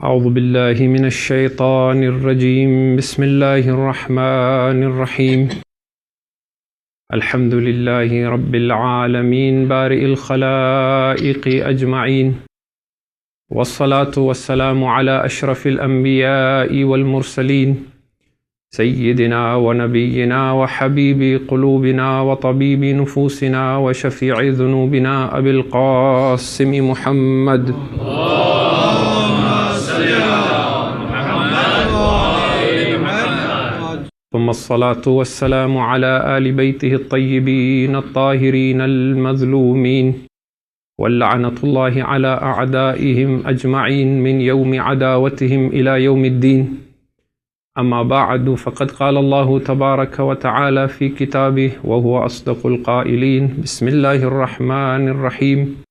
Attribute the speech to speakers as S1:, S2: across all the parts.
S1: أعوذ بالله من الشيطان الرجيم بسم الله الرحمن الرحيم الحمد لله رب العالمين بارئ الخلائق أجمعين والصلاة والسلام على أشرف الأنبياء والمرسلين سيدنا ونبينا وحبيب قلوبنا وطبيب نفوسنا وشفيع ذنوبنا أبي القاسم محمد ثم الصلاة والسلام على آل بيته الطيبين الطاهرين المظلومين واللعنة الله على أعدائهم أجمعين من يوم عداوتهم إلى يوم الدين. أما بعد، فقد قال الله تبارك وتعالى في كتابه وهو أصدق القائلين: بسم الله الرحمن الرحيم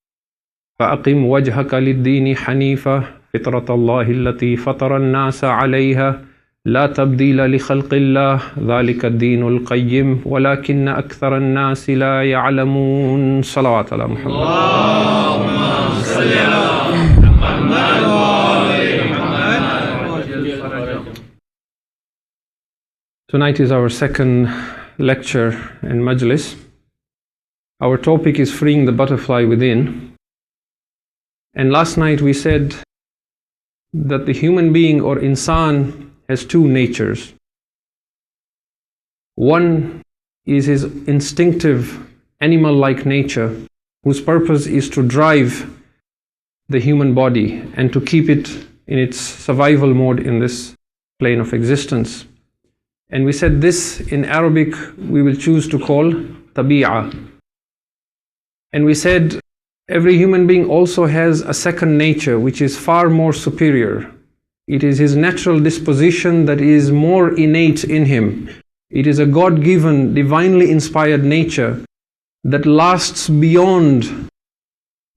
S1: فأقم وجهك للدين حنيفا فطرة الله التي فطر الناس عليها لا تبديل لخلق الله ذلك الدين القيم ولكن أكثر الناس لا يعلمون. صلوات على محمد. اللهم صل على محمد وآل محمد. Tonight is our second lecture in Majlis. Our topic is freeing the butterfly within. And last night we said that the human being or insan has two natures. One is his instinctive animal-like nature, whose purpose is to drive the human body and to keep it in its survival mode in this plane of existence. And we said this in Arabic we will choose to call tabi'ah. And we said every human being also has a second nature which is far more superior. It is his natural disposition that is more innate in him. It is a God-given, divinely inspired nature that lasts beyond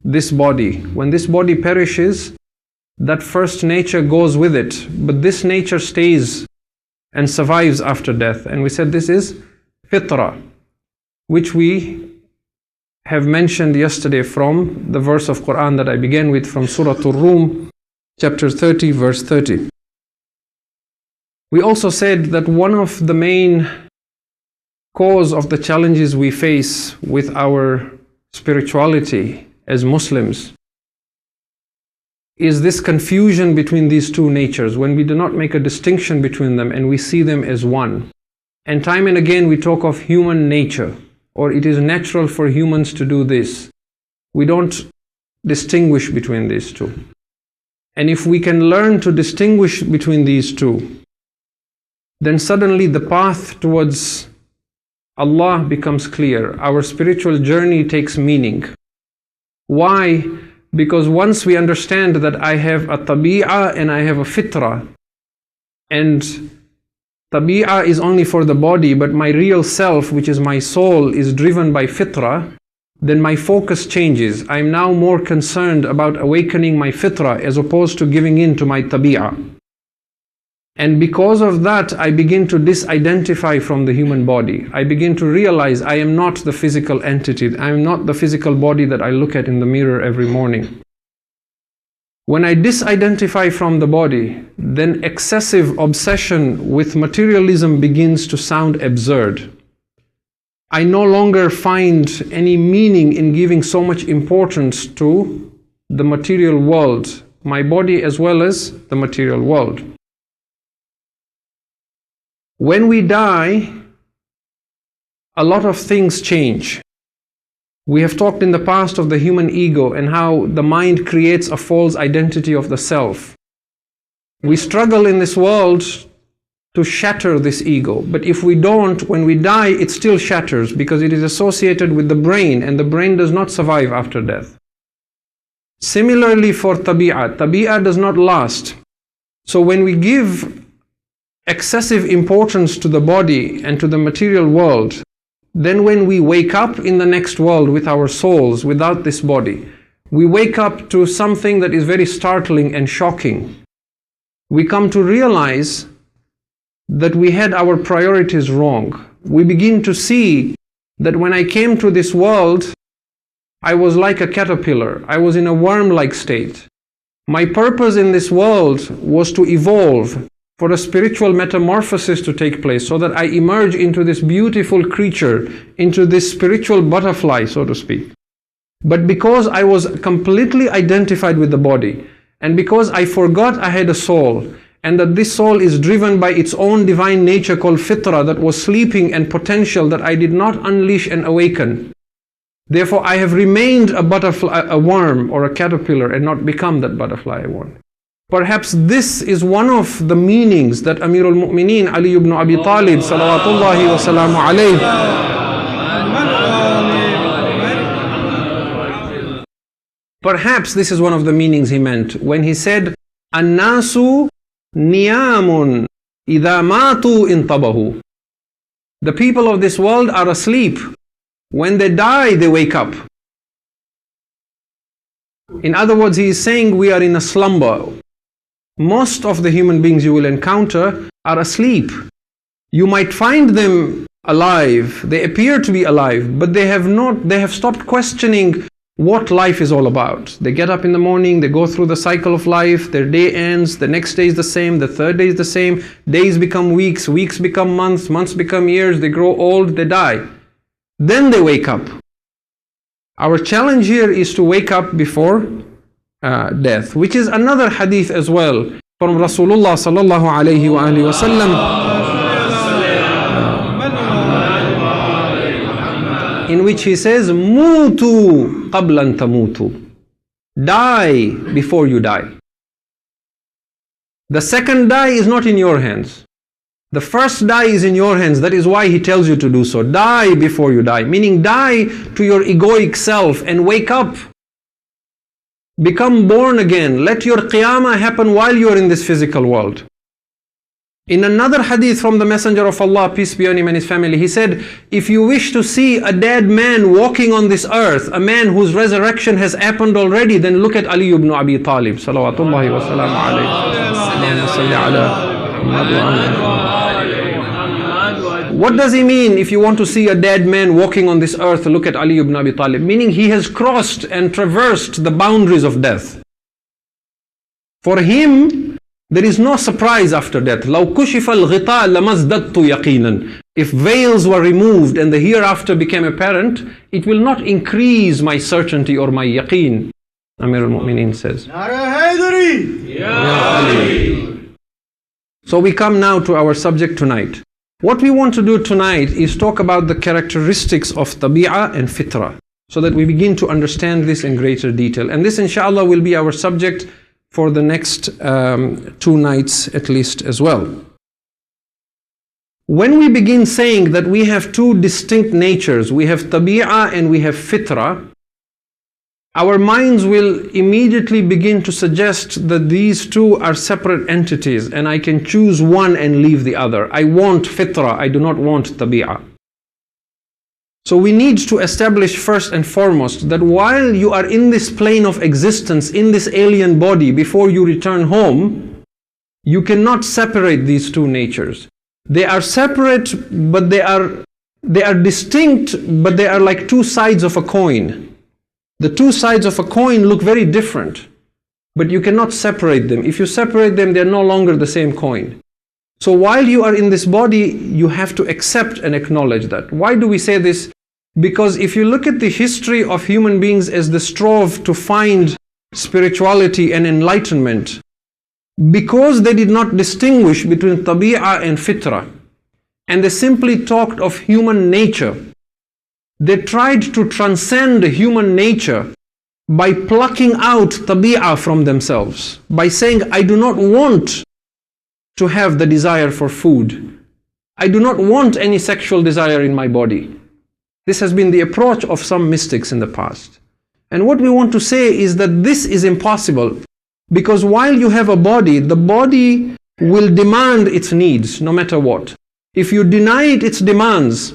S1: this body. When this body perishes, that first nature goes with it, but this nature stays and survives after death. And we said this is fitra, which we have mentioned yesterday from the verse of Quran that I began with, from Surah Ar-Rum, chapter 30, verse 30. We also said that one of the main cause of the challenges we face with our spirituality as Muslims is this confusion between these two natures, when we do not make a distinction between them and we see them as one. And time and again we talk of human nature, or it is natural for humans to do this. We don't distinguish between these two. And if we can learn to distinguish between these two, then suddenly the path towards Allah becomes clear. Our spiritual journey takes meaning. Why? Because once we understand that I have a tabi'ah and I have a fitra, and tabi'ah is only for the body, but my real self, which is my soul, is driven by fitra, then my focus changes. I'm now more concerned about awakening my fitra as opposed to giving in to my tabi'ah. And because of that, I begin to disidentify from the human body. I begin to realize I am not the physical entity. I am not the physical body that I look at in the mirror every morning. When I disidentify from the body, then excessive obsession with materialism begins to sound absurd. I no longer find any meaning in giving so much importance to the material world, my body as well as the material world. When we die, a lot of things change. We have talked in the past of the human ego and how the mind creates a false identity of the self. We struggle in this world to shatter this ego, but if we don't, when we die, it still shatters because it is associated with the brain, and the brain does not survive after death. Similarly for tabi'ah, tabi'ah does not last. So when we give excessive importance to the body and to the material world, then when we wake up in the next world with our souls, without this body, we wake up to something that is very startling and shocking. We come to realize that we had our priorities wrong. We begin to see that when I came to this world, I was like a caterpillar. I was in a worm-like state. My purpose in this world was to evolve, for a spiritual metamorphosis to take place, so that I emerge into this beautiful creature, into this spiritual butterfly, so to speak. But because I was completely identified with the body, and because I forgot I had a soul, and that this soul is driven by its own divine nature called fitra, that was sleeping and potential that I did not unleash and awaken, therefore I have remained a butterfly, a worm or a caterpillar, and not become that butterfly I want. Perhaps this is one of the meanings that Amirul Mu'mineen Ali ibn Abi Talib salawatullahi wa salamu alayhi, perhaps this is one of the meanings he meant when he said, An-nasu niyamun idha matu intabahu. The people of this world are asleep. When they die, they wake up. In other words, he is saying we are in a slumber. Most of the human beings you will encounter are asleep. You might find them alive. They appear to be alive, but they have stopped questioning what life is all about. They get up in the morning, they go through the cycle of life, their day ends, the next day is the same, the third day is the same, days become weeks, weeks become months, months become years, they grow old, they die. Then they wake up. Our challenge here is to wake up before death, which is another hadith as well from Rasulullah sallallahu alayhi wa alihi wa sallam, in which he says, Mutu qablan tamutu. Die before you die. The second die is not in your hands. The first die is in your hands. That is why he tells you to do so. Die before you die. Meaning die to your egoic self and wake up. Become born again. Let your qiyamah happen while you are in this physical world. In another hadith from the Messenger of Allah, peace be on him and his family, he said, if you wish to see a dead man walking on this earth, a man whose resurrection has happened already, then look at Ali ibn Abi Talib. Salawatullahi wa salamu What does he mean if you want to see a dead man walking on this earth, look at Ali ibn Abi Talib? Meaning he has crossed and traversed the boundaries of death. For him, there is no surprise after death. لَوْ كُشِفَ الْغِطَاء لَمَزْدَدْتُ يَقِينًا. If veils were removed and the hereafter became apparent, it will not increase my certainty or my yaqeen. Amir al-Mu'mineen says. So we come now to our subject tonight. What we want to do tonight is talk about the characteristics of tabi'ah and fitra, so that we begin to understand this in greater detail. And this, inshallah, will be our subject for the next 2 nights at least as well. When we begin saying that we have 2 distinct natures, we have tabi'ah and we have fitra, our minds will immediately begin to suggest that these 2 are separate entities and I can choose one and leave the other. I want fitra, I do not want tabi'ah. So we need to establish first and foremost that while you are in this plane of existence, in this alien body, before you return home, you cannot separate these 2 natures. They are separate, but they are distinct, but they are like 2 sides of a coin. The 2 sides of a coin look very different, but you cannot separate them. If you separate them, they are no longer the same coin. So while you are in this body, you have to accept and acknowledge that. Why do we say this? Because if you look at the history of human beings as they strove to find spirituality and enlightenment, because they did not distinguish between tabi'ah and fitra, and they simply talked of human nature, they tried to transcend human nature by plucking out tabi'ah from themselves, by saying, I do not want to have the desire for food. I do not want any sexual desire in my body. This has been the approach of some mystics in the past. And what we want to say is that this is impossible, because while you have a body, the body will demand its needs no matter what. If you deny it its demands,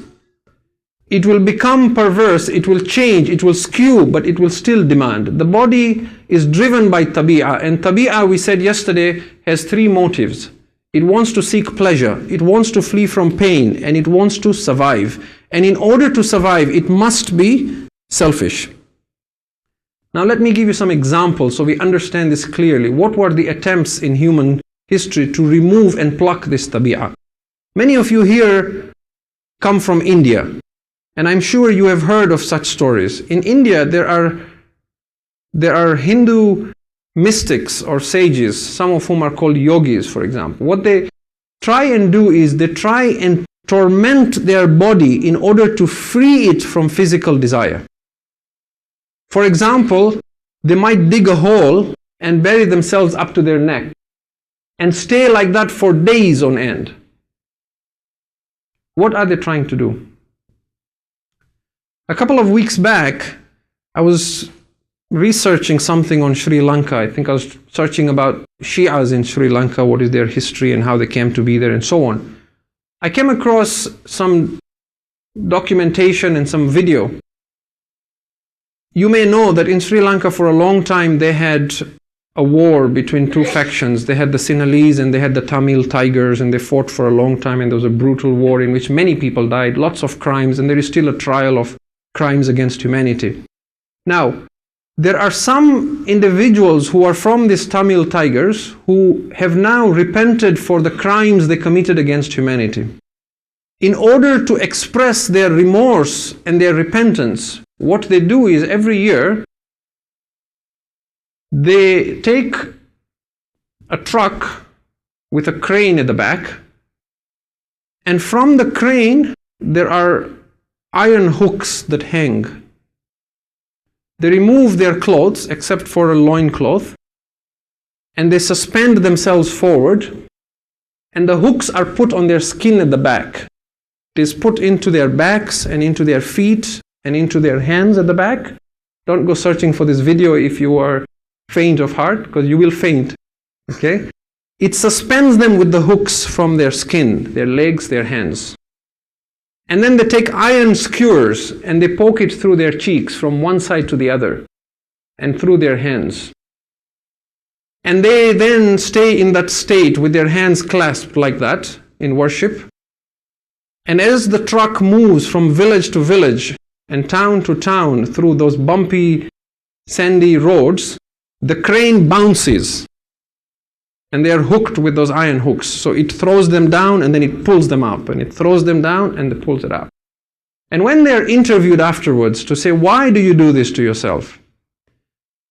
S1: it will become perverse, it will change, it will skew, but it will still demand. The body is driven by tabi'ah, and tabi'ah, we said yesterday, has 3 motives. It wants to seek pleasure, it wants to flee from pain, and it wants to survive. And in order to survive, it must be selfish. Now let me give you some examples so we understand this clearly. What were the attempts in human history to remove and pluck this tabi'ah? Many of you here come from India, and I'm sure you have heard of such stories. In India, there are Hindu mystics or sages, some of whom are called yogis, for example. What they try and do is they try and torment their body in order to free it from physical desire. For example, they might dig a hole and bury themselves up to their neck and stay like that for days on end. What are they trying to do? A couple of weeks back, I was researching something on Sri Lanka. I think I was searching about Shias in Sri Lanka, what is their history and how they came to be there and so on. I came across some documentation and some video. You may know that in Sri Lanka for a long time they had a war between two factions. They had the Sinhalese and they had the Tamil Tigers, and they fought for a long time, and there was a brutal war in which many people died, lots of crimes, and there is still a trial of crimes against humanity. Now, there are some individuals who are from these Tamil Tigers who have now repented for the crimes they committed against humanity. In order to express their remorse and their repentance, what they do is every year they take a truck with a crane at the back, and from the crane there are iron hooks that hang. They remove their clothes except for a loincloth, and they suspend themselves forward, and the hooks are put on their skin at the back. It is put into their backs and into their feet and into their hands at the back. Don't go searching for this video if you are faint of heart, because you will faint. Okay? It suspends them with the hooks from their skin, their legs, their hands. And then they take iron skewers and they poke it through their cheeks from one side to the other and through their hands. And they then stay in that state with their hands clasped like that in worship. And as the truck moves from village to village and town to town through those bumpy, sandy roads, the crane bounces. And they are hooked with those iron hooks. So it throws them down and then it pulls them up. And it throws them down and it pulls it up. And when they are interviewed afterwards to say, why do you do this to yourself?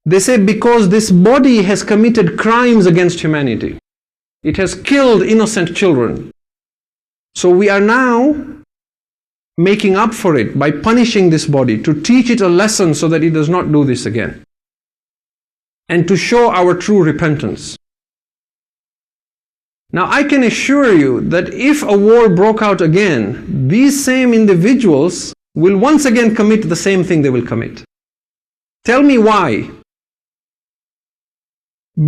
S1: They say, because this body has committed crimes against humanity. It has killed innocent children. So we are now making up for it by punishing this body, to teach it a lesson so that it does not do this again. And to show our true repentance. Now I can assure you that if a war broke out again, these same individuals will once again commit the same thing they will commit. Tell me why.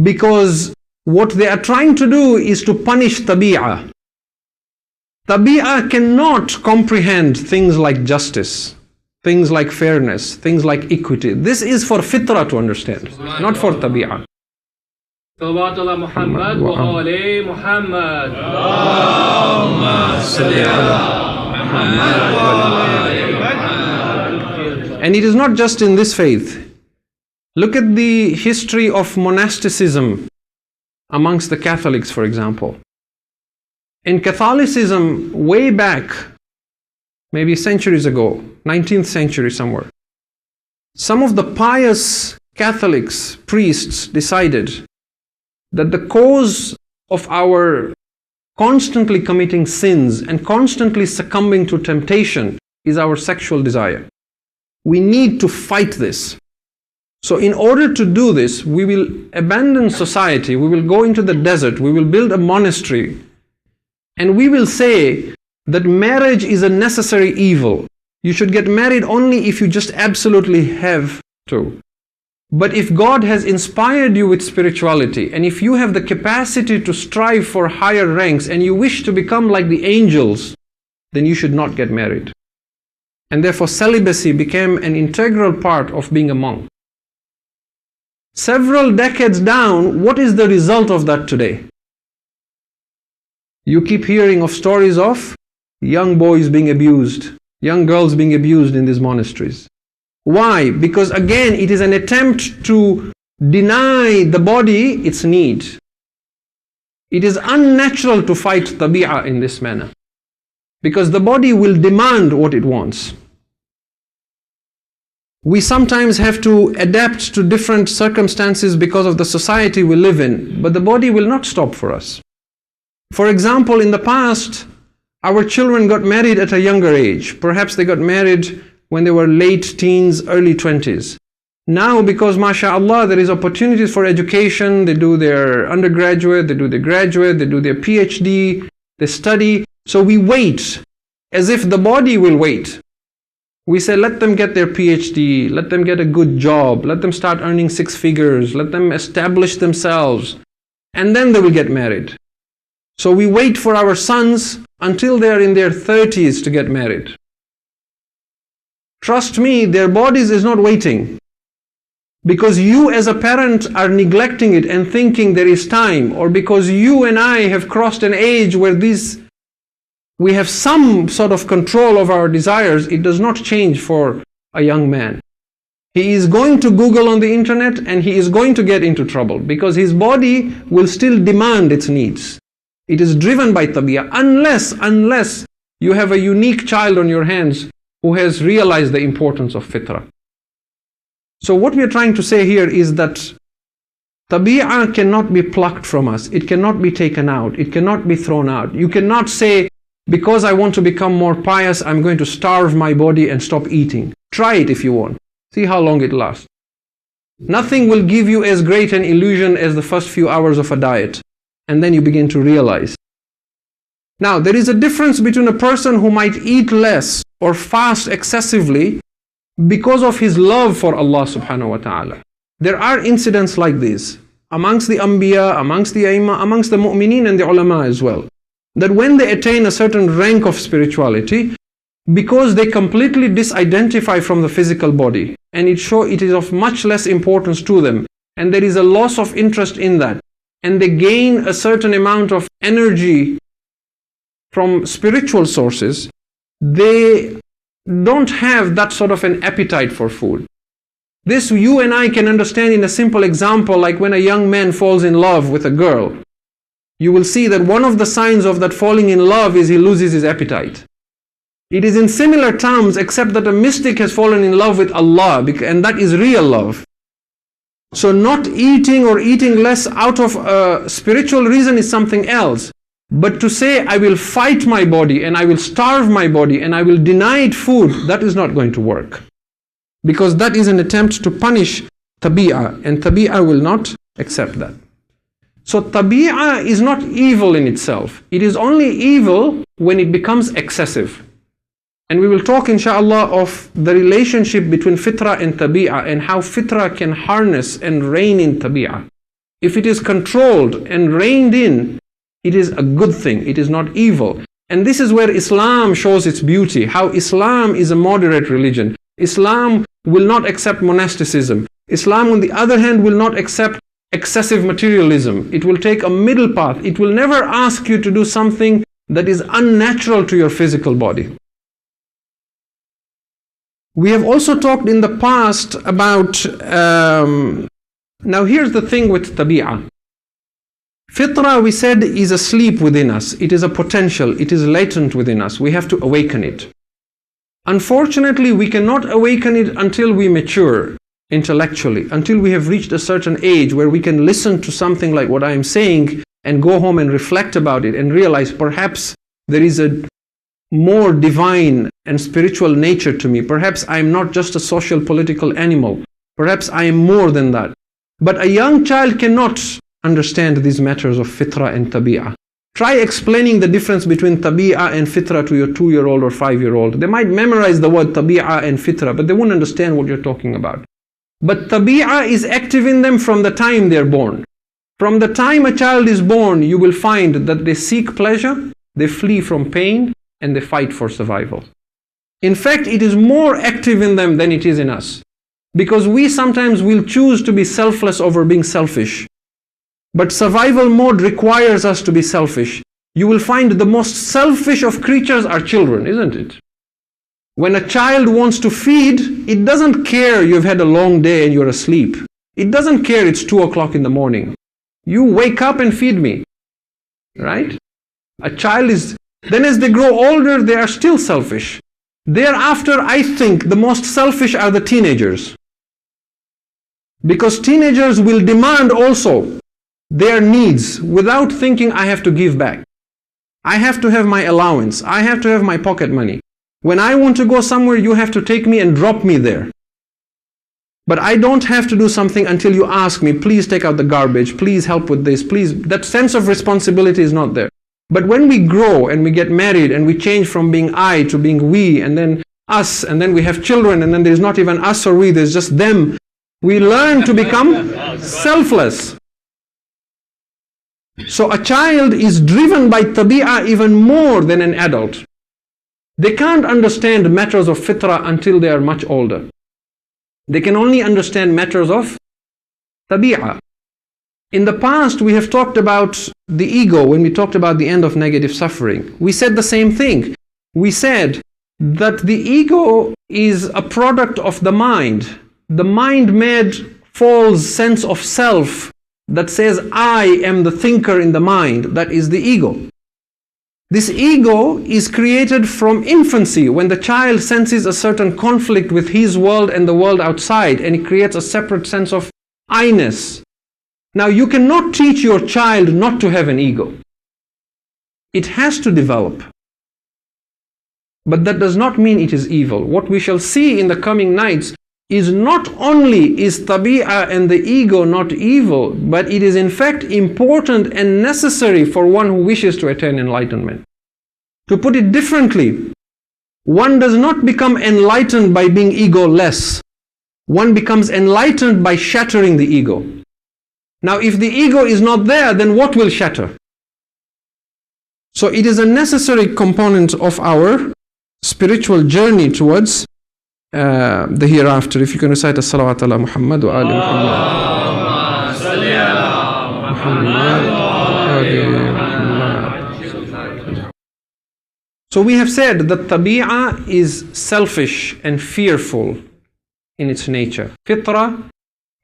S1: Because what they are trying to do is to punish tabi'ah. Tabi'ah cannot comprehend things like justice, things like fairness, things like equity. This is for fitrah to understand, not for tabi'ah.
S2: صلوات الله محمد وآل محمد
S1: And it is not just in this faith. Look at the history of monasticism amongst the Catholics, for example. In Catholicism, way back, maybe centuries ago, 19th century somewhere, some of the pious Catholics, priests, decided that the cause of our constantly committing sins and constantly succumbing to temptation is our sexual desire. We need to fight this. So in order to do this, we will abandon society, we will go into the desert, we will build a monastery, and we will say that marriage is a necessary evil. You should get married only if you just absolutely have to. But if God has inspired you with spirituality, and if you have the capacity to strive for higher ranks, and you wish to become like the angels, then you should not get married. And therefore celibacy became an integral part of being a monk. Several decades down, what is the result of that today? You keep hearing of stories of young boys being abused, young girls being abused in these monasteries. Why? Because again, it is an attempt to deny the body its need. It is unnatural to fight tabi'ah in this manner, because the body will demand what it wants. We sometimes have to adapt to different circumstances because of the society we live in, but the body will not stop for us. For example, in the past, our children got married at a younger age. Perhaps they got married when they were late teens, early 20s. Now, because mashallah, there is opportunities for education, they do their undergraduate, they do their graduate, they do their PhD, they study. So we wait as if the body will wait. We say, let them get their PhD, let them get a good job, let them start earning 6 figures, let them establish themselves, and then they will get married. So we wait for our sons until they are in their 30s to get married. Trust me, their bodies is not waiting. Because you as a parent are neglecting it and thinking there is time, or because you and I have crossed an age where we have some sort of control of our desires, it does not change for a young man. He is going to Google on the internet and he is going to get into trouble because his body will still demand its needs. It is driven by tabi'ah unless you have a unique child on your hands who has realized the importance of fitrah. So what we are trying to say here is that tabi'ah cannot be plucked from us. It cannot be taken out. It cannot be thrown out. You cannot say, because I want to become more pious, I'm going to starve my body and stop eating. Try it if you want. See how long it lasts. Nothing will give you as great an illusion as the first few hours of a diet. And then you begin to realize. Now, there is a difference between a person who might eat less or fast excessively because of his love for Allah subhanahu wa ta'ala. There are incidents like this amongst the Anbiya, amongst the Aimma, amongst the Mu'mineen and the Ulama as well. That when they attain a certain rank of spirituality, because they completely disidentify from the physical body, and it is of much less importance to them, and there is a loss of interest in that, and they gain a certain amount of energy from spiritual sources, they don't have that sort of an appetite for food. This you and I can understand in a simple example, like when a young man falls in love with a girl. You will see that one of the signs of that falling in love is he loses his appetite. It is in similar terms, except that a mystic has fallen in love with Allah, and that is real love. So not eating or eating less out of a spiritual reason is something else. But to say, I will fight my body and I will starve my body and I will deny it food, that is not going to work. Because that is an attempt to punish tabi'ah, and tabi'ah will not accept that. So tabi'ah is not evil in itself. It is only evil when it becomes excessive. And we will talk inshallah of the relationship between fitrah and tabi'ah and how fitrah can harness and rein in tabi'ah. If it is controlled and reined in, it is a good thing. It is not evil. And this is where Islam shows its beauty. How Islam is a moderate religion. Islam will not accept monasticism. Islam, on the other hand, will not accept excessive materialism. It will take a middle path. It will never ask you to do something that is unnatural to your physical body. We have also talked in the past about, now here's the thing with tabi'ah. Fitrah, we said, is asleep within us. It is a potential. It is latent within us. We have to awaken it. Unfortunately, we cannot awaken it until we mature intellectually, until we have reached a certain age where we can listen to something like what I am saying and go home and reflect about it and realize perhaps there is a more divine and spiritual nature to me. Perhaps I am not just a social political animal. Perhaps I am more than that. But a young child cannot understand these matters of fitrah and tabi'ah. Try explaining the difference between tabi'ah and fitrah to your 2-year-old or 5-year-old. They might memorize the word tabi'ah and fitrah, but they won't understand what you're talking about. But tabi'ah is active in them from the time they're born. From the time a child is born, you will find that they seek pleasure, they flee from pain, and they fight for survival. In fact, it is more active in them than it is in us. Because we sometimes will choose to be selfless over being selfish. But survival mode requires us to be selfish. You will find the most selfish of creatures are children, isn't it? When a child wants to feed, it doesn't care you've had a long day and you're asleep. It doesn't care it's 2 o'clock in the morning. You wake up and feed me. Right? A child is, then as they grow older, they are still selfish. Thereafter, I think the most selfish are the teenagers. Because teenagers will demand also their needs without thinking I have to give back. I have to have my allowance. I have to have my pocket money. When I want to go somewhere, you have to take me and drop me there. But I don't have to do something until you ask me, please take out the garbage, please help with this, please. That sense of responsibility is not there. But when we grow and we get married and we change from being I to being we and then us and then we have children and then there's not even us or we, there's just them, we learn to become selfless. So a child is driven by tabi'ah even more than an adult. They can't understand matters of fitrah until they are much older. They can only understand matters of tabi'ah. In the past, we have talked about the ego when we talked about the end of negative suffering. We said the same thing. We said that the ego is a product of the mind. The mind-made false sense of self that says, I am the thinker in the mind. That is the ego. This ego is created from infancy, when the child senses a certain conflict with his world and the world outside, and it creates a separate sense of I-ness. Now, you cannot teach your child not to have an ego. It has to develop. But that does not mean it is evil. What we shall see in the coming nights is not only is tabi'ah and the ego not evil, but it is in fact important and necessary for one who wishes to attain enlightenment. To put it differently, one does not become enlightened by being egoless. One becomes enlightened by shattering the ego. Now, if the ego is not there, then what will shatter? So it is a necessary component of our spiritual journey towards the hereafter. If you can recite as-salawat ala Muhammad wa ali Muhammad. So we have said that tabi'ah is selfish and fearful in its nature. Fitrah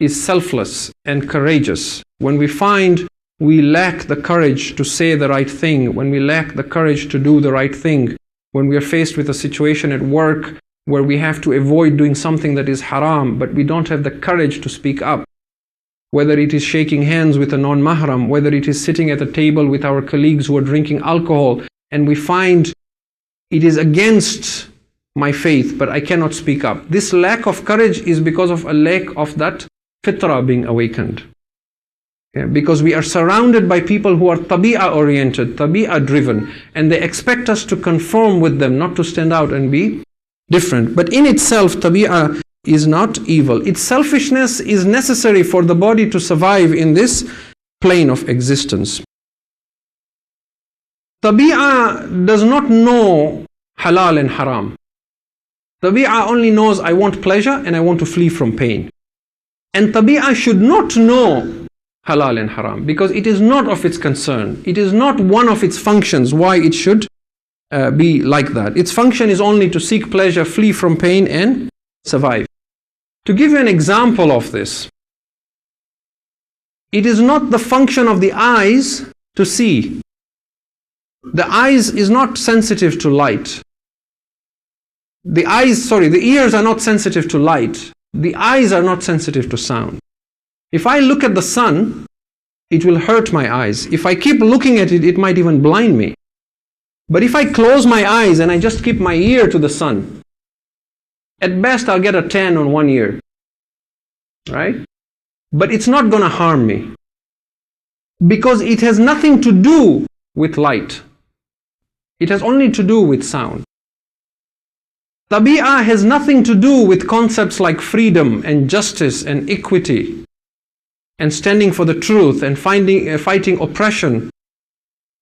S1: is selfless and courageous. When we find we lack the courage to say the right thing, when we lack the courage to do the right thing, when we are faced with a situation at work where we have to avoid doing something that is haram, but we don't have the courage to speak up, whether it is shaking hands with a non-mahram, whether it is sitting at a table with our colleagues who are drinking alcohol, and we find it is against my faith, but I cannot speak up. This lack of courage is because of a lack of that fitrah being awakened. Because we are surrounded by people who are tabi'ah oriented, tabi'ah driven, and they expect us to conform with them, not to stand out and be different. But in itself, tabi'ah is not evil. Its selfishness is necessary for the body to survive in this plane of existence. Tabi'ah does not know halal and haram. Tabi'ah only knows I want pleasure and I want to flee from pain. And tabi'ah should not know halal and haram because it is not of its concern. It is not one of its functions why it should be like that. Its function is only to seek pleasure, flee from pain and survive. To give you an example of this, it is not the function of the eyes to see. The eyes is not sensitive to light. The ears are not sensitive to light. The eyes are not sensitive to sound. If I look at the sun, it will hurt my eyes. If I keep looking at it, it might even blind me. But if I close my eyes and I just keep my ear to the sun, at best I'll get a tan on one ear. Right? But it's not going to harm me. Because it has nothing to do with light. It has only to do with sound. Tabi'ah has nothing to do with concepts like freedom and justice and equity and standing for the truth and fighting oppression.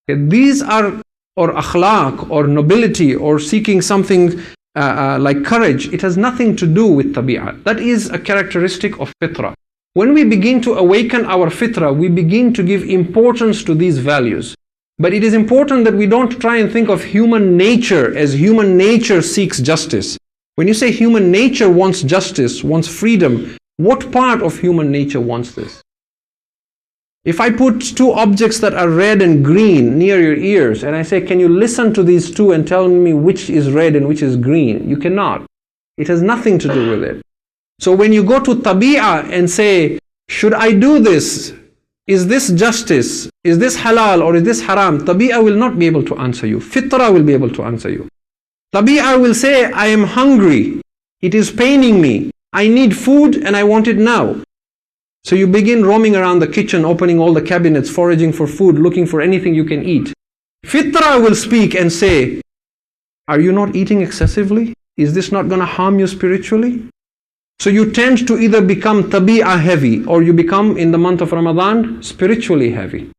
S1: These are, or akhlaq, or nobility, or seeking something like courage. It has nothing to do with tabi'ah. That is a characteristic of fitrah. When we begin to awaken our fitrah, we begin to give importance to these values. But it is important that we don't try and think of human nature as human nature seeks justice. When you say human nature wants justice, wants freedom, what part of human nature wants this? If I put two objects that are red and green near your ears and I say, can you listen to these two and tell me which is red and which is green? You cannot. It has nothing to do with it. So when you go to tabi'ah and say, should I do this? Is this justice? Is this halal or is this haram? Tabi'ah will not be able to answer you. Fitra will be able to answer you. Tabi'ah will say, I am hungry. It is paining me. I need food and I want it now. So you begin roaming around the kitchen, opening all the cabinets, foraging for food, looking for anything you can eat. Fitra will speak and say, are you not eating excessively? Is this not going to harm you spiritually? So you tend to either become tabi'ah heavy or you become, in the month of Ramadan, spiritually heavy.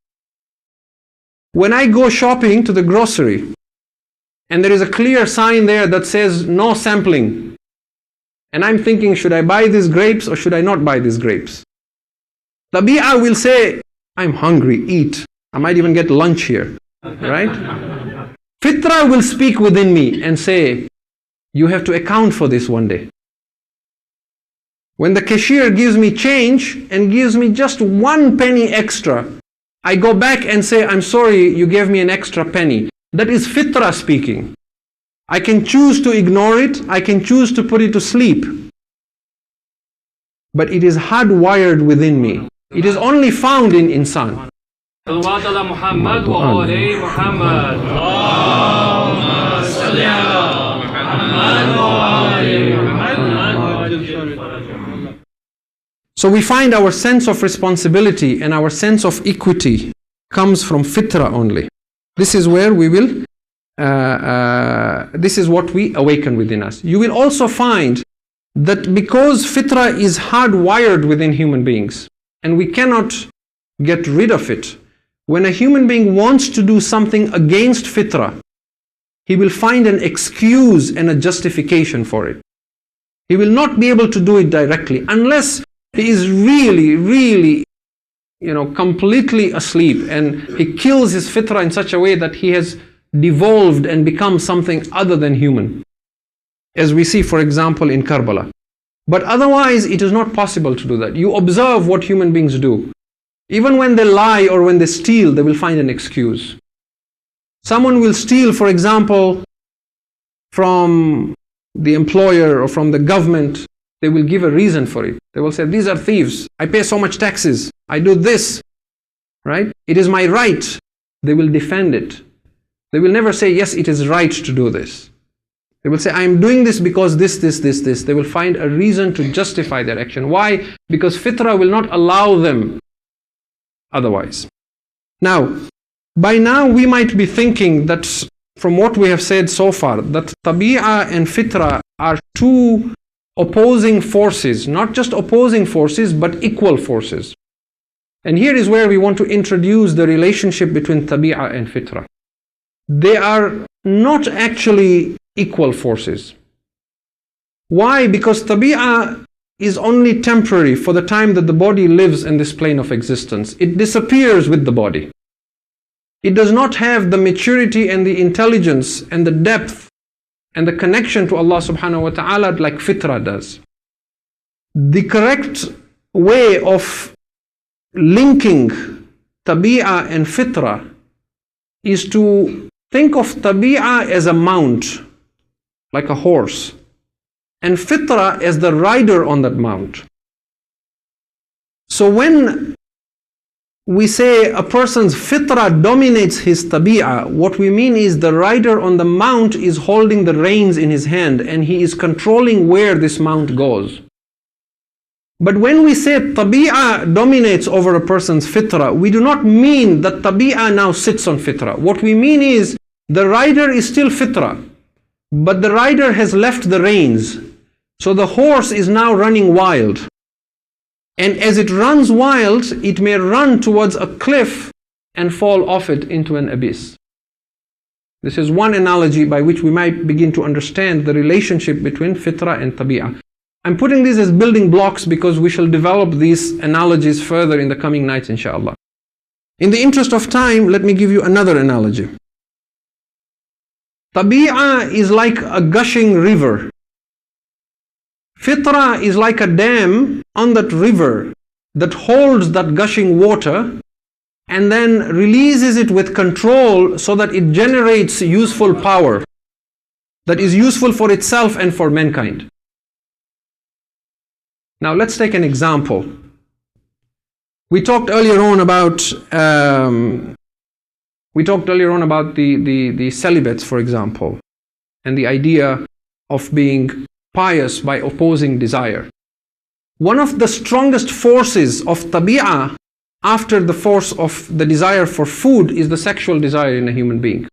S1: When I go shopping to the grocery and there is a clear sign there that says no sampling, and I'm thinking, should I buy these grapes or should I not buy these grapes? Tabi'ah will say, I'm hungry, eat. I might even get lunch here, right? Fitra will speak within me and say, you have to account for this one day. When the cashier gives me change and gives me just 1 penny extra, I go back and say, I'm sorry, you gave me an extra penny. That is fitra speaking. I can choose to ignore it, I can choose to put it to sleep. But it is hardwired within me. It is only found in insan.
S2: صلوات على محمد وآل محمد. اللهم صل على محمد وآل محمد.
S1: So we find our sense of responsibility and our sense of equity comes from fitra only. This is where we will, this is what we awaken within us. You will also find that because fitra is hardwired within human beings and we cannot get rid of it, when a human being wants to do something against fitra, he will find an excuse and a justification for it. He will not be able to do it directly unless he is really, completely asleep and he kills his fitra in such a way that he has devolved and become something other than human. As we see, for example, in Karbala. But otherwise, it is not possible to do that. You observe what human beings do. Even when they lie or when they steal, they will find an excuse. Someone will steal, for example, from the employer or from the government. They will give a reason for it. They will say, these are thieves. I pay so much taxes. I do this. Right? It is my right. They will defend it. They will never say, yes, it is right to do this. They will say, I am doing this because this. They will find a reason to justify their action. Why? Because fitra will not allow them otherwise. Now, by now we might be thinking that from what we have said so far, that tabi'ah and fitra are two opposing forces, not just opposing forces, but equal forces. And here is where we want to introduce the relationship between tabi'ah and fitra. They are not actually equal forces. Why? Because tabi'ah is only temporary for the time that the body lives in this plane of existence. It disappears with the body. It does not have the maturity and the intelligence and the depth and the connection to Allah subhanahu wa ta'ala like fitra does. The correct way of linking tabi'ah and fitra is to think of tabi'ah as a mount, like a horse, and fitra as the rider on that mount. So when we say a person's fitra dominates his tabi'ah, what we mean is the rider on the mount is holding the reins in his hand and he is controlling where this mount goes. But when we say tabi'ah dominates over a person's fitra, we do not mean that tabi'ah now sits on fitra. What we mean is the rider is still fitra, but the rider has left the reins. So the horse is now running wild. And as it runs wild, it may run towards a cliff and fall off it into an abyss. This is one analogy by which we might begin to understand the relationship between fitra and tabi'ah. I'm putting these as building blocks because we shall develop these analogies further in the coming nights, inshallah. In the interest of time, let me give you another analogy. Tabi'ah is like a gushing river Fitra is like a dam on that river that holds that gushing water and then releases it with control so that it generates useful power that is useful for itself and for mankind. Now let's take an example. We talked earlier on about the celibates, for example, and the idea of being pious by opposing desire. One of the strongest forces of tabi'ah after the force of the desire for food is the sexual desire in a human being.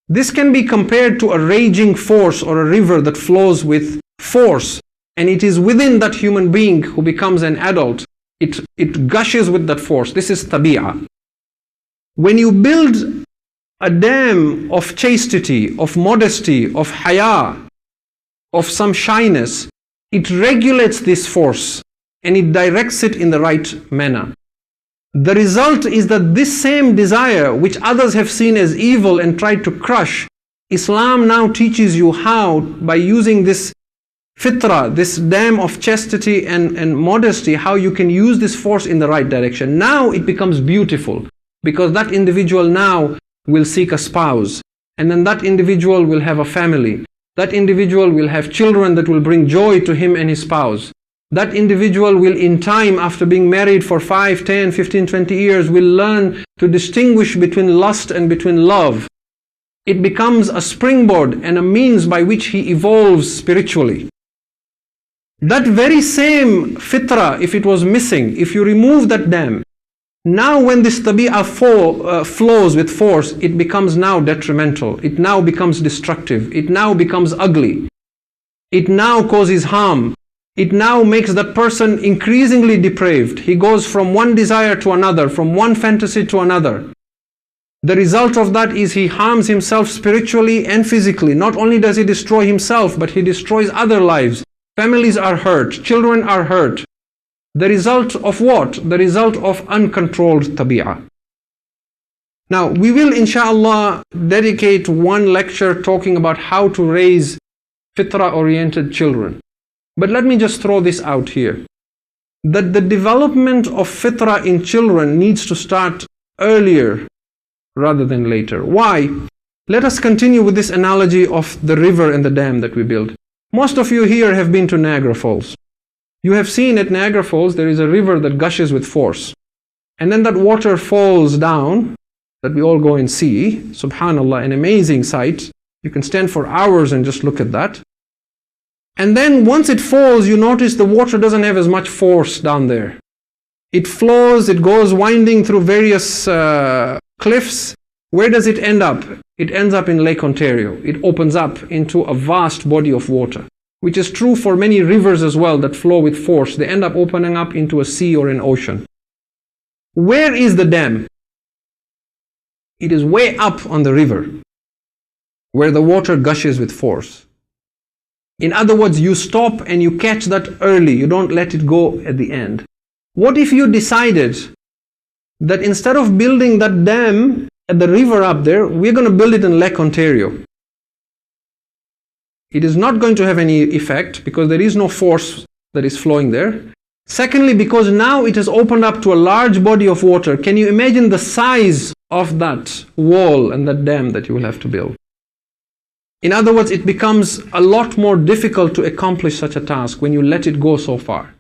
S1: This can be compared to a raging force or a river that flows with force, and it is within that human being who becomes an adult. It gushes with that force. This is tabi'ah. When you build a dam of chastity, of modesty, of haya, of some shyness, it regulates this force and it directs it in the right manner. The result is that this same desire, which others have seen as evil and tried to crush, Islam now teaches you how, by using this fitra, this dam of chastity and modesty, how you can use this force in the right direction. Now it becomes beautiful, because that individual now will seek a spouse, and then that individual will have a family. That individual will have children that will bring joy to him and his spouse. That individual will, in time, after being married for 5, 10, 15, 20 years, will learn to distinguish between lust and between love. It becomes a springboard and a means by which he evolves spiritually. That very same fitra, if it was missing, if you remove that dam, now when this tabi'ah flows with force, it becomes now detrimental. It now becomes destructive. It now becomes ugly. It now causes harm. It now makes that person increasingly depraved. He goes from one desire to another, from one fantasy to another. The result of that is he harms himself spiritually and physically. Not only does he destroy himself, but he destroys other lives. Families are hurt. Children are hurt. The result of what? The result of uncontrolled tabi'ah. Now, we will inshallah dedicate one lecture talking about how to raise fitra-oriented children. But let me just throw this out here, that the development of fitra in children needs to start earlier rather than later. Why? Let us continue with this analogy of the river and the dam that we build. Most of you here have been to Niagara Falls. You have seen at Niagara Falls there is a river that gushes with force. And then that water falls down, that we all go and see. Subhanallah, an amazing sight. You can stand for hours and just look at that. And then once it falls, you notice the water doesn't have as much force down there. It flows, it goes winding through various cliffs. Where does it end up? It ends up in Lake Ontario. It opens up into a vast body of water, which is true for many rivers as well that flow with force. They end up opening up into a sea or an ocean. Where is the dam? It is way up on the river, where the water gushes with force. In other words, you stop and you catch that early. You don't let it go at the end. What if you decided that instead of building that dam at the river up there, we're going to build it in Lake Ontario? It is not going to have any effect because there is no force that is flowing there. Secondly, because now it has opened up to a large body of water. Can you imagine the size of that wall and that dam that you will have to build? In other words, it becomes a lot more difficult to accomplish such a task when you let it go so far.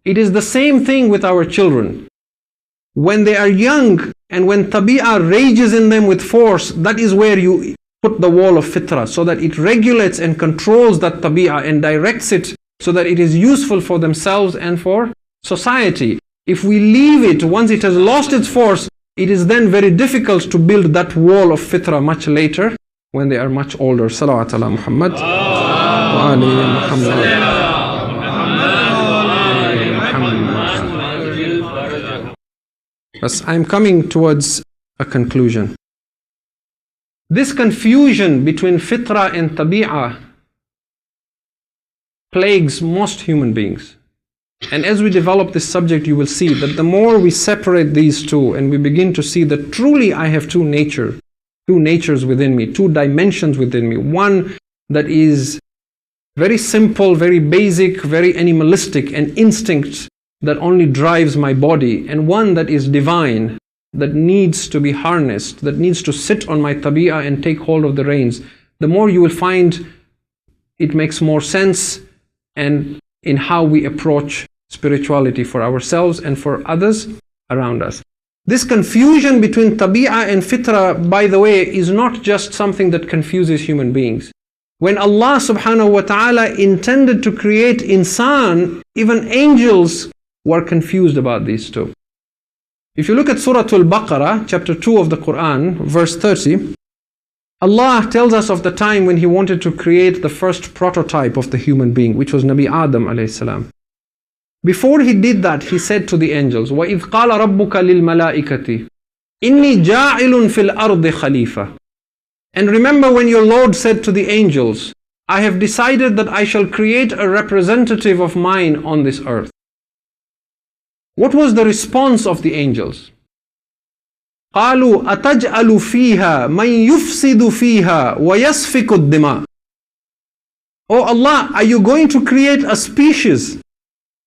S1: It is the same thing with our children. When they are young and when tabi'ah rages in them with force, that is where you put the wall of fitra, so that it regulates and controls that tabi'ah and directs it so that it is useful for themselves and for society. If we leave it, once it has lost its force, it is then very difficult to build that wall of fitra much later, when they are much older. Salawat ala Muhammad wa ali Muhammad. As I'm coming towards a conclusion. This confusion between fitra and tabi'ah plagues most human beings. And as we develop this subject, you will see that the more we separate these two and we begin to see that truly I have two natures within me, two dimensions within me. One that is very simple, very basic, very animalistic, an instinct that only drives my body, and one that is divine, that needs to be harnessed, that needs to sit on my tabi'ah and take hold of the reins, the more you will find it makes more sense and in how we approach spirituality for ourselves and for others around us. This confusion between tabi'ah and fitrah, by the way, is not just something that confuses human beings. When Allah subhanahu wa ta'ala intended to create insan, even angels were confused about these two. If you look at Surah Al-Baqarah, chapter 2 of the Quran, verse 30, Allah tells us of the time when He wanted to create the first prototype of the human being, which was Nabi Adam alayhi salam. Before He did that, He said to the angels, وَإِذْ قَالَ رَبُّكَ لِلْمَلَائِكَةِ إِنِّي جَاعِلٌ فِي الْأَرْضِ خَلِيفَةً. And remember when your Lord said to the angels, I have decided that I shall create a representative of mine on this earth. What was the response of the angels? قالوا أتجعل فيها من يفسد فيها ويسفك الدماء. Oh Allah, are you going to create a species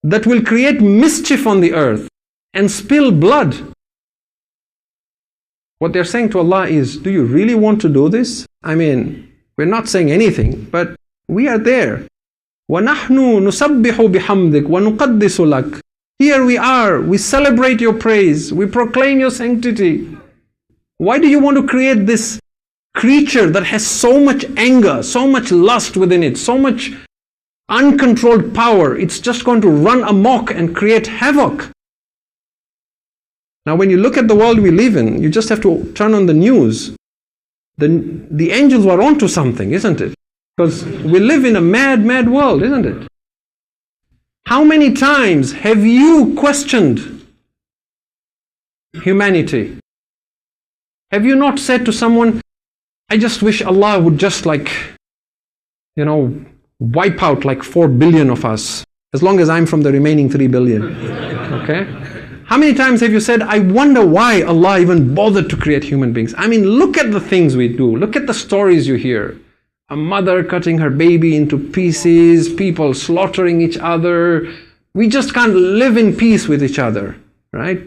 S1: that will create mischief on the earth and spill blood? What they're saying to Allah is, do you really want to do this? I mean, we're not saying anything, but we are there. وَنَحْنُ نُسَبِّحُ بِحَمْدِكَ وَنُقَدِّسُ لَكَ. Here we are, we celebrate your praise, we proclaim your sanctity. Why do you want to create this creature that has so much anger, so much lust within it, so much uncontrolled power? It's just going to run amok and create havoc. Now when you look at the world we live in, you just have to turn on the news. The angels were onto something, isn't it? Because we live in a mad, mad world, isn't it? How many times have you questioned humanity? Have you not said to someone, I just wish Allah would just wipe out like 4 billion of us, as long as I'm from the remaining 3 billion. Okay? How many times have you said, I wonder why Allah even bothered to create human beings? I mean, look at the things we do. Look at the stories you hear. A mother cutting her baby into pieces, people slaughtering each other. We just can't live in peace with each other, right?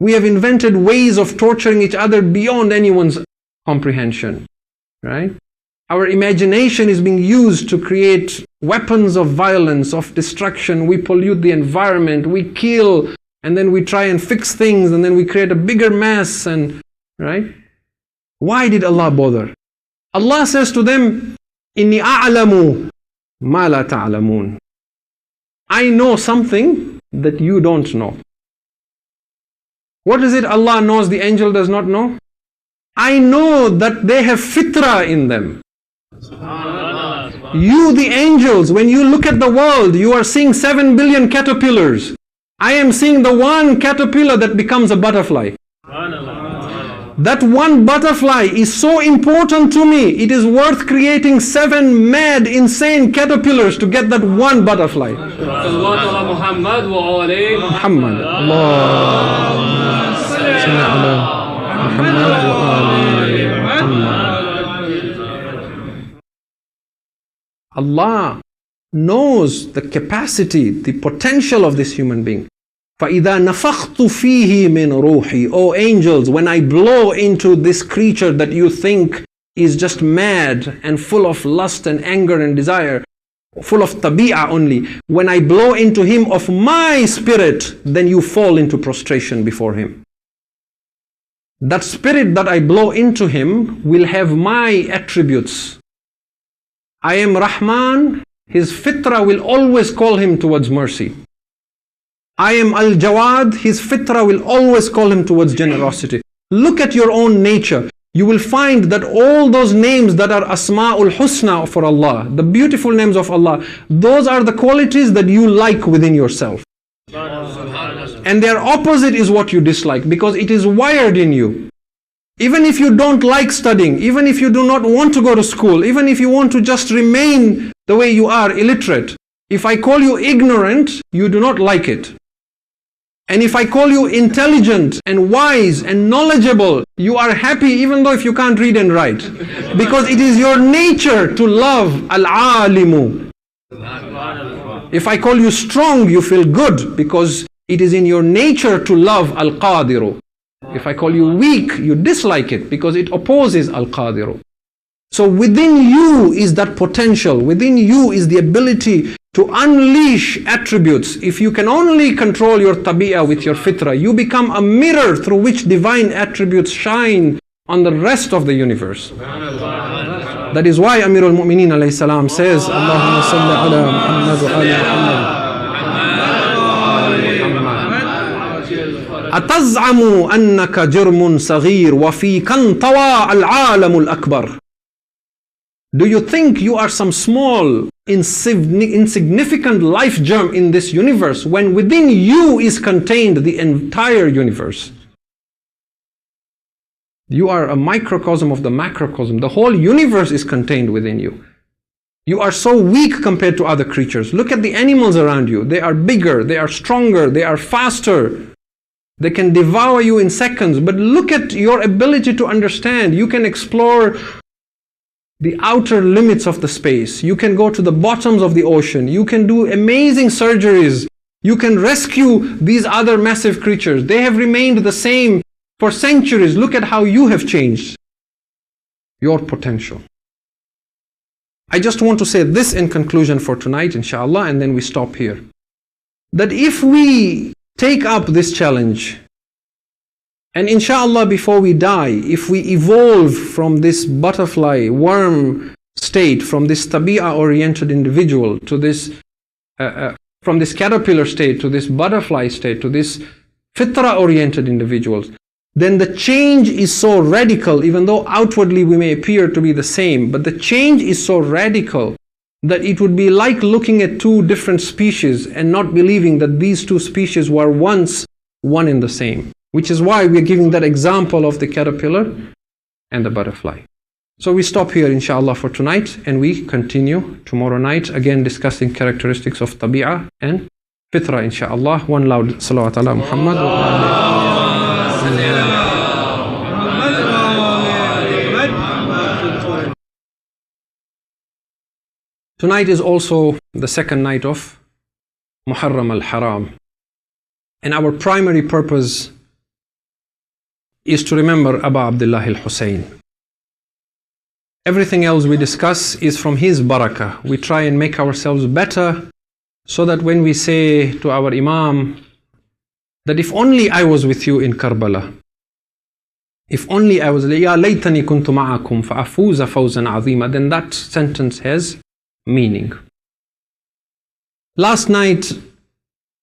S1: We have invented ways of torturing each other beyond anyone's comprehension, right? Our imagination is being used to create weapons of violence, of destruction. We pollute the environment, we kill, and then we try and fix things, and then we create a bigger mess, and right? Why did Allah bother? Allah says to them, Inni a'lamu ma la ta'lamun. I know something that you don't know. What is it Allah knows the angel does not know? I know that they have fitrah in them. You, the angels, when you look at the world, you are seeing 7 billion caterpillars. I am seeing the one caterpillar that becomes a butterfly. That one butterfly is so important to me, it is worth creating 7 mad, insane caterpillars to get that one butterfly. Muhammad. Allah knows the capacity, the potential of this human being. فَإِذَا نَفَخْتُ فِيهِ مِنْ رُوحِي. O angels, when I blow into this creature that you think is just mad and full of lust and anger and desire, full of tabi'ah only, when I blow into him of my spirit, then you fall into prostration before him. That spirit that I blow into him will have my attributes. I am Rahman, his fitrah will always call him towards mercy. I am Al-Jawad, his fitrah will always call him towards generosity. Look at your own nature. You will find that all those names that are Asma'ul Husna for Allah, the beautiful names of Allah, those are the qualities that you like within yourself. And their opposite is what you dislike, because it is wired in you. Even if you don't like studying, even if you do not want to go to school, even if you want to just remain the way you are, illiterate, if I call you ignorant, you do not like it. And if I call you intelligent and wise and knowledgeable, you are happy even though if you can't read and write. Because it is your nature to love al-alimu. If I call you strong, you feel good because it is in your nature to love Al-Qadiru. If I call you weak, you dislike it because it opposes Al-Qadiru. So within you is that potential, within you is the ability to unleash attributes. If you can only control your tabi'ah with your fitrah, you become a mirror through which divine attributes shine on the rest of the universe. That is why Amirul Mu'mineen alayhi salam says, Allahumma salli ala Muhammad wa ala Muhammad. أتزعم أنك جرم صغير وفيك انطوى العالم الأكبر. Do you think you are some small, insignificant life germ in this universe when within you is contained the entire universe? You are a microcosm of the macrocosm. The whole universe is contained within you. You are so weak compared to other creatures. Look at the animals around you. They are bigger, they are stronger, they are faster. They can devour you in seconds. But look at your ability to understand. You can explore the outer limits of the space. You can go to the bottoms of the ocean. You can do amazing surgeries. You can rescue these other massive creatures. They have remained the same for centuries. Look at how you have changed. Your potential. I just want to say this in conclusion for tonight, inshallah, and then we stop here. That if we take up this challenge, and inshallah before we die, if we evolve from this butterfly, worm state, from this tabi'ah oriented individual to this, from this caterpillar state to this butterfly state to this fitra oriented individuals, then the change is so radical, even though outwardly we may appear to be the same, but the change is so radical that it would be like looking at two different species and not believing that these two species were once one and the same. Which is why we are giving that example of the caterpillar and the butterfly. So we stop here inshallah for tonight and we continue tomorrow night again discussing characteristics of tabi'ah and fitra inshallah. One loud salawat ala Muhammad. Tonight is also the second night of Muharram al-Haram. And our primary purpose is to remember Abu Abdullah al-Hussein. Everything else we discuss is from his barakah. We try and make ourselves better so that when we say to our Imam that if only I was with you in Karbala, if only I was, Ya laytani kuntu ma'akum fa'afuza fawzan azima, then that sentence has meaning. Last night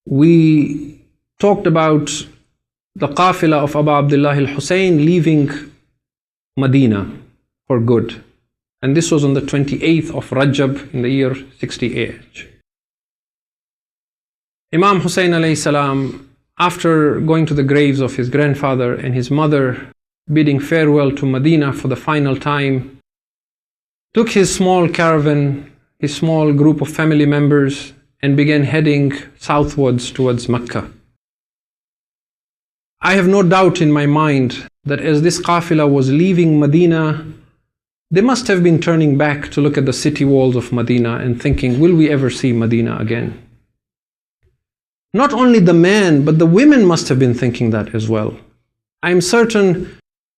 S1: we talked about the qafila of Abu Abdullah al-Hussein leaving Medina for good. And this was on the 28th of Rajab in the year 68. Imam Hussein alayhi salam, after going to the graves of his grandfather and his mother, bidding farewell to Medina for the final time, took his small caravan, his small group of family members, and began heading southwards towards Mecca. I have no doubt in my mind that as this qafila was leaving Medina, they must have been turning back to look at the city walls of Medina and thinking, will we ever see Medina again? Not only the men, but the women must have been thinking that as well. I'm certain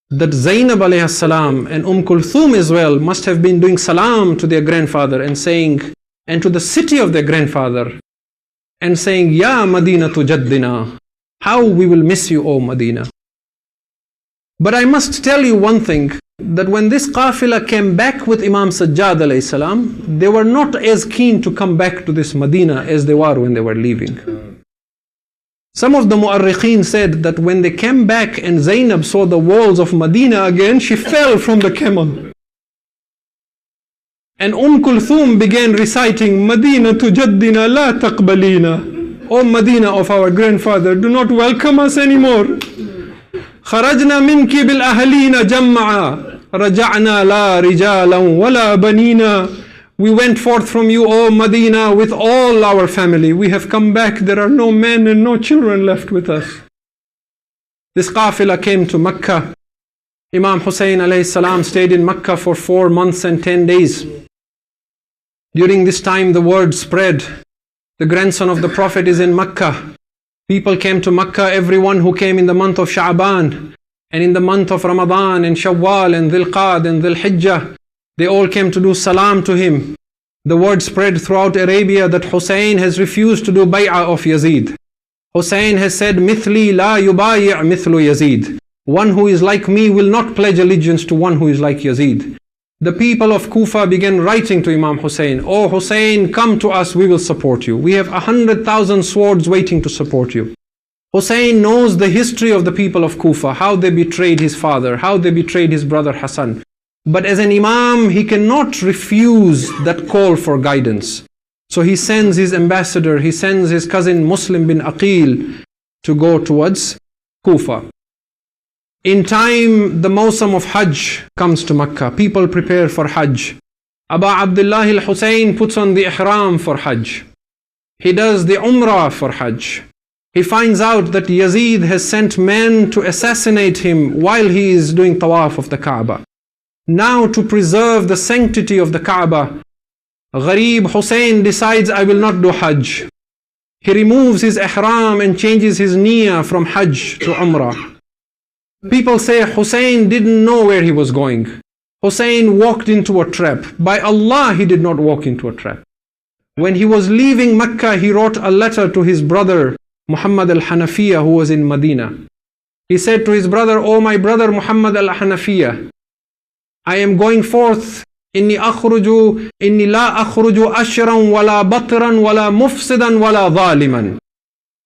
S1: that Zainab alayhi salam and Kulthum as well must have been doing salam to their grandfather and saying, and to the city of their grandfather, and saying, Ya Madina tu jaddina, how we will miss you, O Medina. But I must tell you one thing, that when this qafila came back with Imam Sajjad alayhi salam, they were not as keen to come back to this Medina as they were when they were leaving. Some of the mu'arriqeen said that when they came back and Zainab saw the walls of Medina again, she fell from the camel. And Kulthum began reciting, Medina tu jaddina la taqbalina. O Medina of our grandfather, do not welcome us anymore. Kharajna minki bil ahlina jam'a, raja'na la rijalan wala banina. We went forth from you, O Medina, with all our family. We have come back. There are no men and no children left with us. This qafila came to Mecca. Imam Hussein alayhi salam stayed in Mecca for 4 months and 10 days. During this time, the word spread. The grandson of the Prophet is in Makkah. People came to Makkah, everyone who came in the month of Sha'ban, and in the month of Ramadan, and Shawwal, and Dhul Qa'd, and Dhul Hijjah, they all came to do salam to him. The word spread throughout Arabia that Hussein has refused to do bay'ah of Yazid. Hussein has said, Mithli la yubayi' mithlu Yazid. One who is like me will not pledge allegiance to one who is like Yazid. The people of Kufa began writing to Imam Hussein, Oh Hussein, come to us, we will support you. We have 100,000 swords waiting to support you. Hussein knows the history of the people of Kufa, how they betrayed his father, how they betrayed his brother Hassan. But as an Imam, he cannot refuse that call for guidance. So he sends his ambassador, he sends his cousin Muslim bin Aqil to go towards Kufa. In time, the Mawsam of Hajj comes to Makkah. People prepare for Hajj. Aba Abdullah al-Hussein puts on the ihram for Hajj. He does the Umrah for Hajj. He finds out that Yazid has sent men to assassinate him while he is doing tawaf of the Kaaba. Now, to preserve the sanctity of the Kaaba, Gharib Hussein decides, I will not do Hajj. He removes his ihram and changes his niyyah from Hajj to Umrah. People say Hussein didn't know where he was going. Hussein walked into a trap. By Allah, he did not walk into a trap. When he was leaving Mecca, he wrote a letter to his brother Muhammad al-Hanafiya, who was in Medina. He said to his brother, Oh my brother Muhammad al-Hanafiya, I am going forth. Inni la akhruju ashran wala batran wala mufsidan wala zaliman.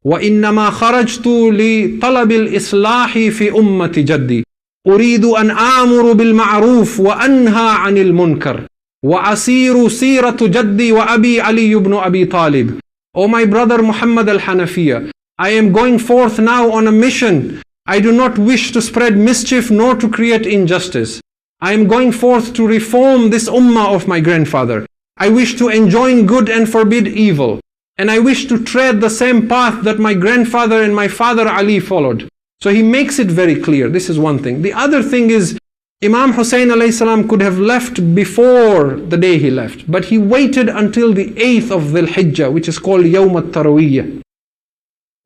S1: Wa innama kharajtu li talab al-islahi fi ummati jaddi. Uridu an amuru bil ma'ruf wa anha anil munkar. Wa asiru siratu jaddi wa abi Ali ibn Abi Talib. Oh my brother Muhammad al-Hanafiya, I am going forth now on a mission. I do not wish to spread mischief nor to create injustice. I am going forth to reform this ummah of my grandfather. I wish to enjoin good and forbid evil. And I wish to tread the same path that my grandfather and my father Ali followed. So he makes it very clear. This is one thing. The other thing is, Imam Hussein alayhi salam could have left before the day he left, but he waited until the 8th of Dhul Hijjah, which is called Yawm al-Tarawiyah.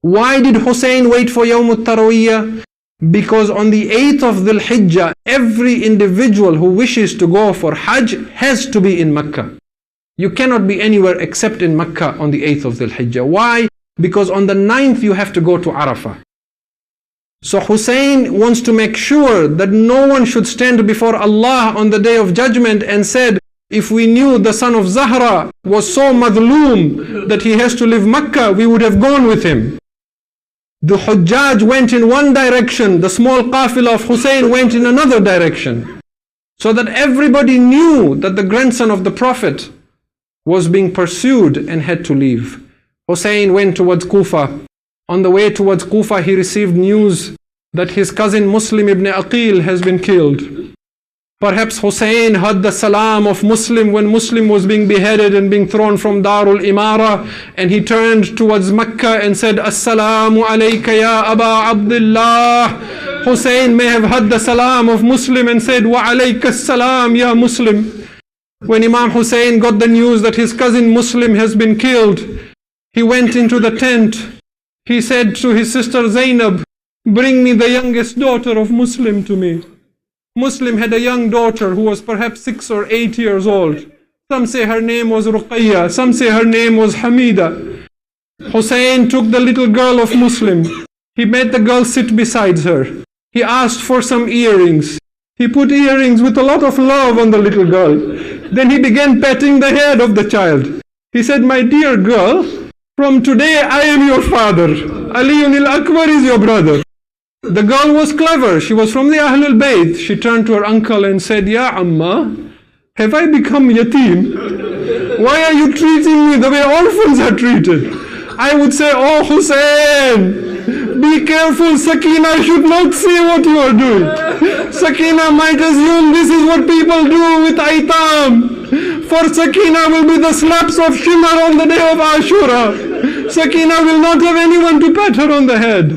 S1: Why did Hussein wait for Yawm al-Tarawiyah? Because on the 8th of Dhul Hijjah, every individual who wishes to go for Hajj has to be in Mecca. You cannot be anywhere except in Mecca on the 8th of Dhul Hijjah. Why? Because on the 9th you have to go to Arafah. So Hussein wants to make sure that no one should stand before Allah on the day of judgment and said, if we knew the son of Zahra was so madloom that he has to leave Mecca, we would have gone with him. The Hujjaj went in one direction, the small qafilah of Hussein went in another direction. So that everybody knew that the grandson of the Prophet was being pursued and had to leave. Hussein went towards Kufa. On the way towards Kufa, he received news that his cousin Muslim ibn Aqil has been killed. Perhaps Hussein heard the salam of Muslim when Muslim was being beheaded and being thrown from Darul Imara, and he turned towards Mecca and said, Assalamu alayka ya Aba Abdullah. Hussein may have heard the salam of Muslim and said, Wa alayka salam ya Muslim. When Imam Hussein got the news that his cousin Muslim has been killed, he went into the tent. He said to his sister Zainab, bring me the youngest daughter of Muslim to me. Muslim had a young daughter who was perhaps 6 or 8 years old. Some say her name was Ruqayya, some say her name was Hamida. Hussein took the little girl of Muslim. He made the girl sit beside her. He asked for some earrings. He put earrings with a lot of love on the little girl. Then he began patting the head of the child. He said, my dear girl, from today I am your father. Aliyun al-Akbar is your brother. The girl was clever. She was from the Ahlul Bayt. She turned to her uncle and said, Ya Amma, have I become yatim? Why are you treating me the way orphans are treated? I would say, oh Hussein, be careful, Sakina should not see what you are doing. Sakina might assume this is what people do with Aitam. For Sakina will be the slaps of Shimar on the day of Ashura. Sakina will not have anyone to pat her on the head.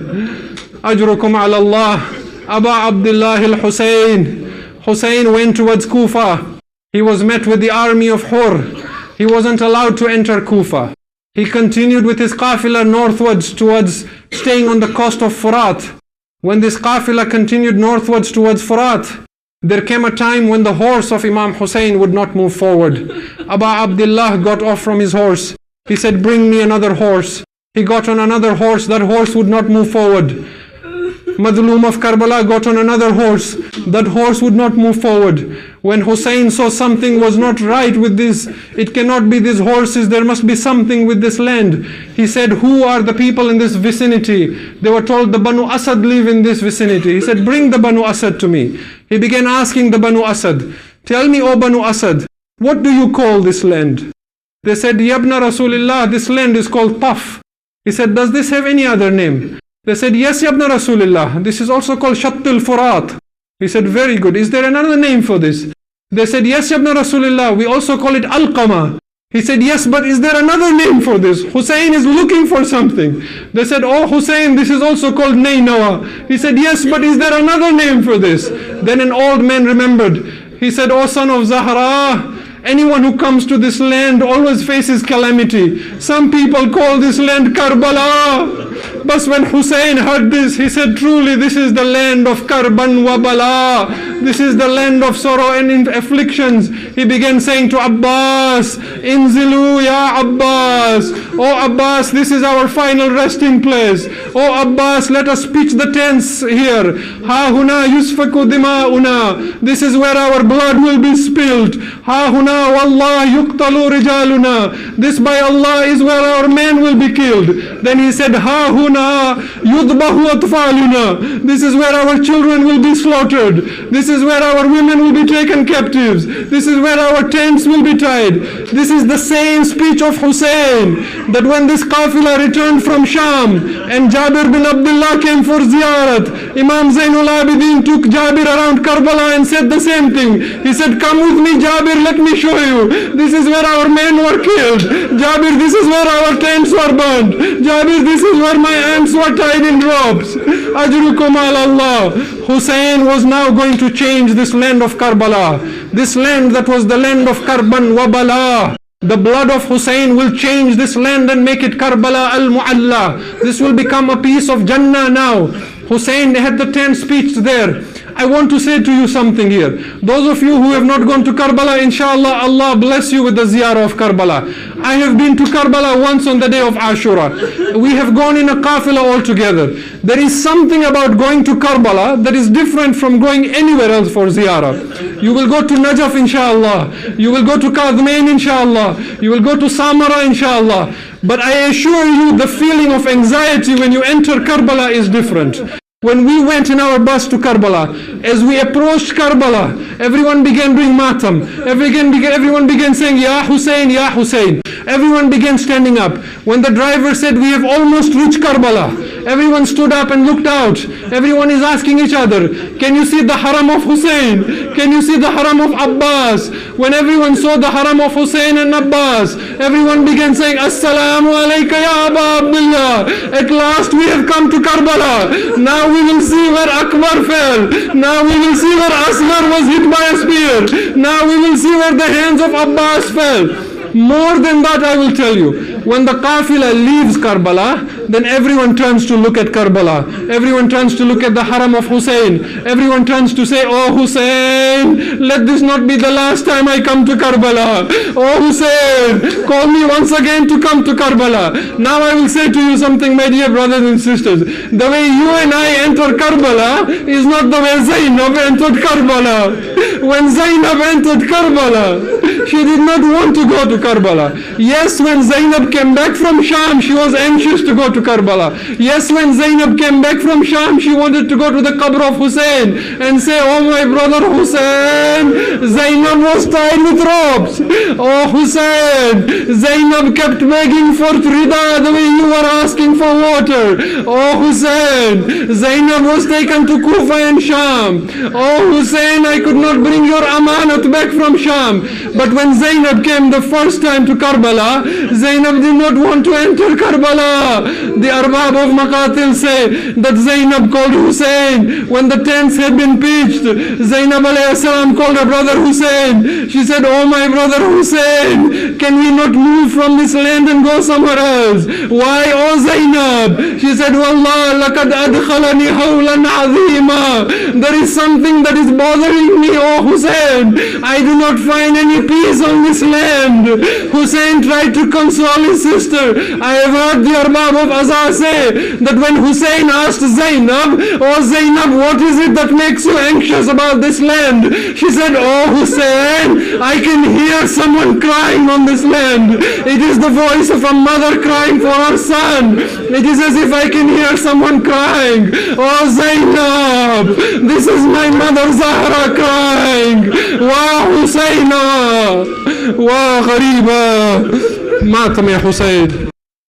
S1: Ajrukum ala Allah. Aba Abdullah al-Hussein. Hussein went towards Kufa. He was met with the army of Hur. He wasn't allowed to enter Kufa. He continued with his qafila northwards towards staying on the coast of Furat. When this qafila continued northwards towards Furat, there came a time when the horse of Imam Hussein would not move forward. Aba Abdullah got off from his horse. He said, bring me another horse. He got on another horse. That horse would not move forward. Madlum of Karbala got on another horse. That horse would not move forward. When Hussein saw something was not right with this, it cannot be these horses, there must be something with this land. He said, who are the people in this vicinity? They were told the Banu Asad live in this vicinity. He said, bring the Banu Asad to me. He began asking the Banu Asad, tell me, O Banu Asad, what do you call this land? They said, Yabna Rasulullah, this land is called Taf. He said, does this have any other name? They said, yes, Yabna Rasulullah, this is also called Shattul Furat. He said, very good. Is there another name for this? They said, yes, Yabna Rasulullah, we also call it Alqama. He said, yes, but is there another name for this? Hussein is looking for something. They said, oh Hussein, this is also called Nainawa. He said, yes, but is there another name for this? Then an old man remembered. He said, oh son of Zahra, anyone who comes to this land always faces calamity. Some people call this land Karbala. But when Hussein heard this, he said, truly this is the land of Karban wa Bala. This is the land of sorrow and afflictions. He began saying to Abbas, Inzilu ya Abbas. Oh Abbas, this is our final resting place. Oh Abbas, let us pitch the tents here. Ha huna yusfaku dima'una. This is where our blood will be spilled. Ha huna wallah yuqtalu rijaluna. This by Allah is where our men will be killed. Then he said, Ha huna yudbahu atfaluna. This is where our children will be slaughtered. This is where our women will be taken captives. This is where our tents will be tied. This is the same speech of Hussein, that when this qafila returned from Sham and Jabir bin Abdullah came for ziyarat, Imam Zainul Abidin took Jabir around Karbala and said the same thing. He said, come with me Jabir, let me show you. This is where our men were killed. Jabir, this is where our tents were burned. Jabir, this is where my ants were tied in ropes. Ajrukum ala Allah. Hussein was now going to change this land of Karbala. This land that was the land of Karban wa Bala. The blood of Hussein will change this land and make it Karbala al-Mu'alla. This will become a piece of Jannah now. Hussein had the 10 speeches there. I want to say to you something here. Those of you who have not gone to Karbala, inshallah, Allah bless you with the ziyarah of Karbala. I have been to Karbala once on the day of Ashura. We have gone in a qafila all together. There is something about going to Karbala that is different from going anywhere else for ziyarah. You will go to Najaf, inshallah. You will go to Kadhmain, inshallah. You will go to Samara, inshallah. But I assure you, the feeling of anxiety when you enter Karbala is different. When we went in our bus to Karbala, as we approached Karbala, everyone began doing matam. Everyone began saying, Ya Hussein, Ya Hussein. Everyone began standing up. When the driver said, we have almost reached Karbala, everyone stood up and looked out. Everyone is asking each other, can you see the haram of Hussein? Can you see the haram of Abbas? When everyone saw the haram of Hussein and Abbas, everyone began saying, Assalamu alayka ya Aba Abdullah. At last we have come to Karbala. Now we will see where Akbar fell. Now we will see where Asghar was hit by a spear. Now we will see where the hands of Abbas fell. More than that, I will tell you. When the qafila leaves Karbala, then everyone turns to look at Karbala. Everyone turns to look at the haram of Hussein. Everyone turns to say, oh Hussein, let this not be the last time I come to Karbala. Oh Hussein, call me once again to come to Karbala. Now I will say to you something, my dear brothers and sisters. The way you and I enter Karbala is not the way Zainab entered Karbala. When Zainab entered Karbala, she did not want to go to Karbala. Yes, when Zainab came back from Sham, she was anxious to go to Karbala. Yes, when Zainab came back from Sham, she wanted to go to the qabr of Hussein and say, oh my brother Hussein, Zainab was tied with ropes. Oh Hussein, Zainab kept begging for rida the way you were asking for water. Oh Hussein, Zainab was taken to Kufa and Sham. Oh Hussein, I could not bring your amanat back from Sham. But when Zainab came the first time to Karbala, Zainab did not want to enter Karbala. The Arbab of Maqatil say that Zainab called Hussein when the tents had been pitched. Zainab alayhi salam called her brother Hussein. She said, oh my brother Hussein, can we not move from this land and go somewhere else? Why, oh Zainab? She said, Wallah, laqad adkhalani hawlan azima. There is something that is bothering me, oh Hussein. I do not find any peace on this land. Hussein tried to console his sister. I have heard the Arbab of Azhar say that when Hussein asked Zainab, oh Zainab, what is it that makes you anxious about this land? She said, oh Hussein, I can hear someone crying on this land. It is the voice of a mother crying for her son. It is as if I can hear someone crying. Oh Zainab, this is my mother Zahra crying. Wa Husayna, wa Ghariba. Matam ya Hussein.